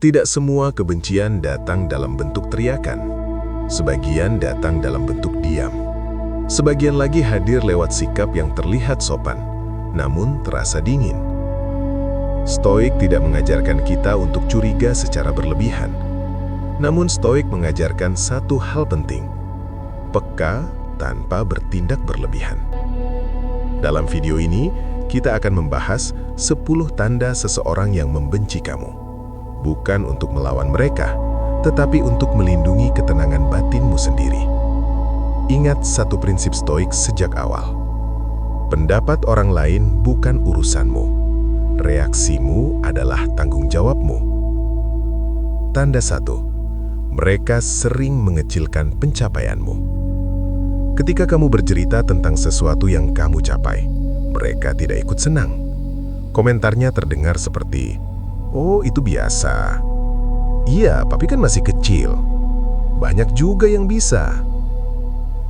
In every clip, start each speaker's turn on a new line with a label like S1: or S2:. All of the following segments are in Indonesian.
S1: Tidak semua kebencian datang dalam bentuk teriakan. Sebagian datang dalam bentuk diam. Sebagian lagi hadir lewat sikap yang terlihat sopan, namun terasa dingin. Stoik tidak mengajarkan kita untuk curiga secara berlebihan. Namun Stoik mengajarkan satu hal penting: peka tanpa bertindak berlebihan. Dalam video ini, kita akan membahas 10 tanda seseorang yang membenci kamu. Bukan untuk melawan mereka, tetapi untuk melindungi ketenangan batinmu sendiri. Ingat satu prinsip Stoik sejak awal. Pendapat orang lain bukan urusanmu. Reaksimu adalah tanggung jawabmu. Tanda 1. Mereka sering mengecilkan pencapaianmu. Ketika kamu bercerita tentang sesuatu yang kamu capai, mereka tidak ikut senang. Komentarnya terdengar seperti, "Oh, itu biasa. Iya, papi kan masih kecil. Banyak juga yang bisa."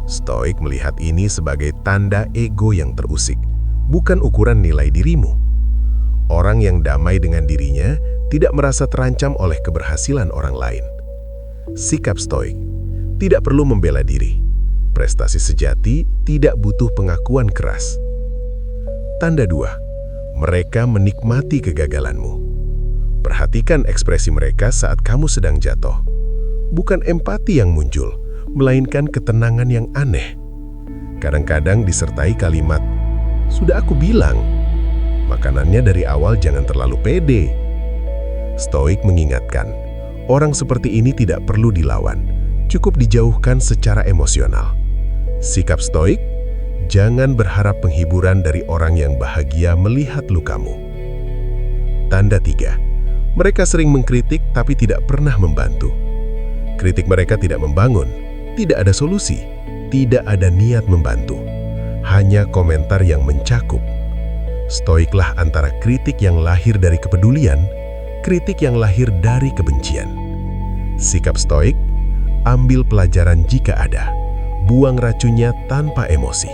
S1: Stoik melihat ini sebagai tanda ego yang terusik, bukan ukuran nilai dirimu. Orang yang damai dengan dirinya tidak merasa terancam oleh keberhasilan orang lain. Sikap Stoik: tidak perlu membela diri. Prestasi sejati tidak butuh pengakuan keras. Tanda 2. Mereka menikmati kegagalanmu. Perhatikan ekspresi mereka saat kamu sedang jatuh. Bukan empati yang muncul, melainkan ketenangan yang aneh. Kadang-kadang disertai kalimat, "Sudah aku bilang, makanannya dari awal jangan terlalu pede." Stoik mengingatkan, orang seperti ini tidak perlu dilawan, cukup dijauhkan secara emosional. Sikap Stoik: jangan berharap penghiburan dari orang yang bahagia melihat lukamu. Tanda 3. Mereka sering mengkritik tapi tidak pernah membantu. Kritik mereka tidak membangun, tidak ada solusi, tidak ada niat membantu. Hanya komentar yang mencakup. Stoiklah antara kritik yang lahir dari kepedulian, kritik yang lahir dari kebencian. Sikap Stoik: ambil pelajaran jika ada, buang racunnya tanpa emosi.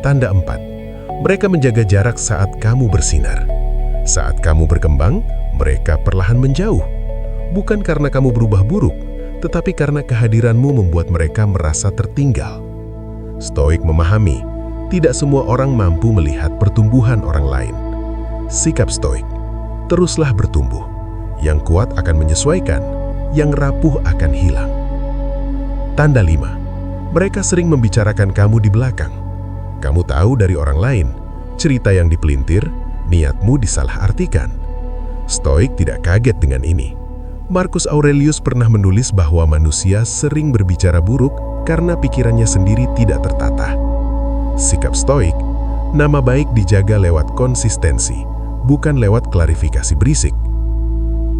S1: Tanda 4. Mereka menjaga jarak saat kamu bersinar. Saat kamu berkembang, mereka perlahan menjauh. Bukan karena kamu berubah buruk, tetapi karena kehadiranmu membuat mereka merasa tertinggal. Stoik memahami, tidak semua orang mampu melihat pertumbuhan orang lain. Sikap Stoik: teruslah bertumbuh. Yang kuat akan menyesuaikan, yang rapuh akan hilang. Tanda 5. Mereka sering membicarakan kamu di belakang. Kamu tahu dari orang lain, cerita yang dipelintir, niatmu disalahartikan. Stoik tidak kaget dengan ini. Marcus Aurelius pernah menulis bahwa manusia sering berbicara buruk karena pikirannya sendiri tidak tertata. Sikap Stoik: nama baik dijaga lewat konsistensi, bukan lewat klarifikasi berisik.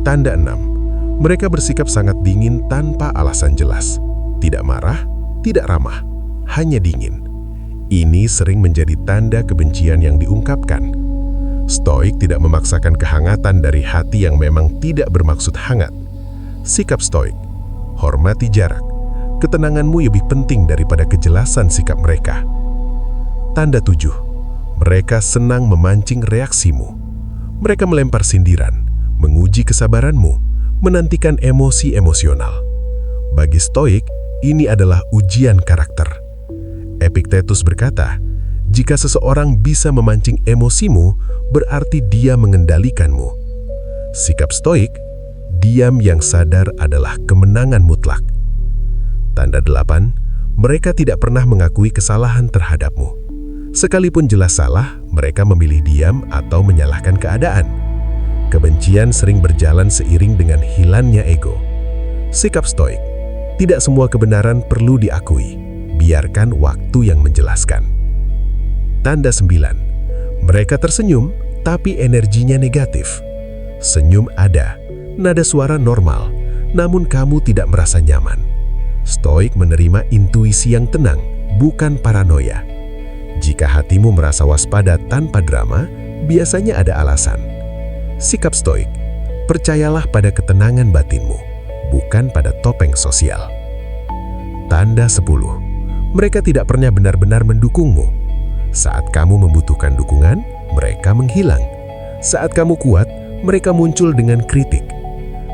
S1: Tanda 6. Mereka bersikap sangat dingin tanpa alasan jelas. Tidak marah, tidak ramah, hanya dingin. Ini sering menjadi tanda kebencian yang diungkapkan. Stoik tidak memaksakan kehangatan dari hati yang memang tidak bermaksud hangat. Sikap Stoik: hormati jarak. Ketenanganmu lebih penting daripada kejelasan sikap mereka. Tanda 7. Mereka senang memancing reaksimu. Mereka melempar sindiran, menguji kesabaranmu, menantikan emosi emosional. Bagi Stoik, ini adalah ujian karakter. Epictetus berkata, jika seseorang bisa memancing emosimu, berarti dia mengendalikanmu. Sikap Stoik: diam yang sadar adalah kemenangan mutlak. Tanda 8. Mereka tidak pernah mengakui kesalahan terhadapmu. Sekalipun jelas salah, mereka memilih diam atau menyalahkan keadaan. Kebencian sering berjalan seiring dengan hilangnya ego. Sikap Stoik: tidak semua kebenaran perlu diakui. Biarkan waktu yang menjelaskan. Tanda 9. Mereka tersenyum, tapi energinya negatif. Senyum ada, nada suara normal, namun kamu tidak merasa nyaman. Stoik menerima intuisi yang tenang, bukan paranoia. Jika hatimu merasa waspada tanpa drama, biasanya ada alasan. Sikap Stoik: percayalah pada ketenangan batinmu, bukan pada topeng sosial. Tanda 10. Mereka tidak pernah benar-benar mendukungmu. Saat kamu membutuhkan dukungan, mereka menghilang. Saat kamu kuat, mereka muncul dengan kritik.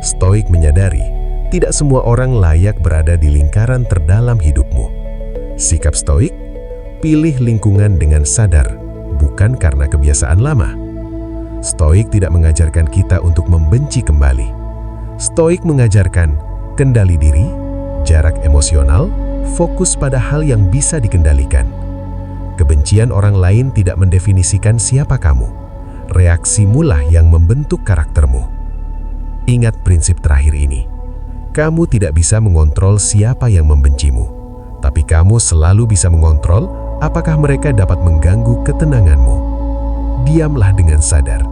S1: Stoik menyadari tidak semua orang layak berada di lingkaran terdalam hidupmu. Sikap Stoik, pilih lingkungan dengan sadar, bukan karena kebiasaan lama. Stoik tidak mengajarkan kita untuk membenci kembali. Stoik mengajarkan kendali diri, jarak emosional, fokus pada hal yang bisa dikendalikan. Kebencian orang lain tidak mendefinisikan siapa kamu. Reaksimulah yang membentuk karaktermu. Ingat prinsip terakhir ini. Kamu tidak bisa mengontrol siapa yang membencimu, tapi kamu selalu bisa mengontrol apakah mereka dapat mengganggu ketenanganmu. Diamlah dengan sadar,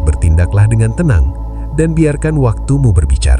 S1: bertindaklah dengan tenang, dan biarkan waktumu berbicara.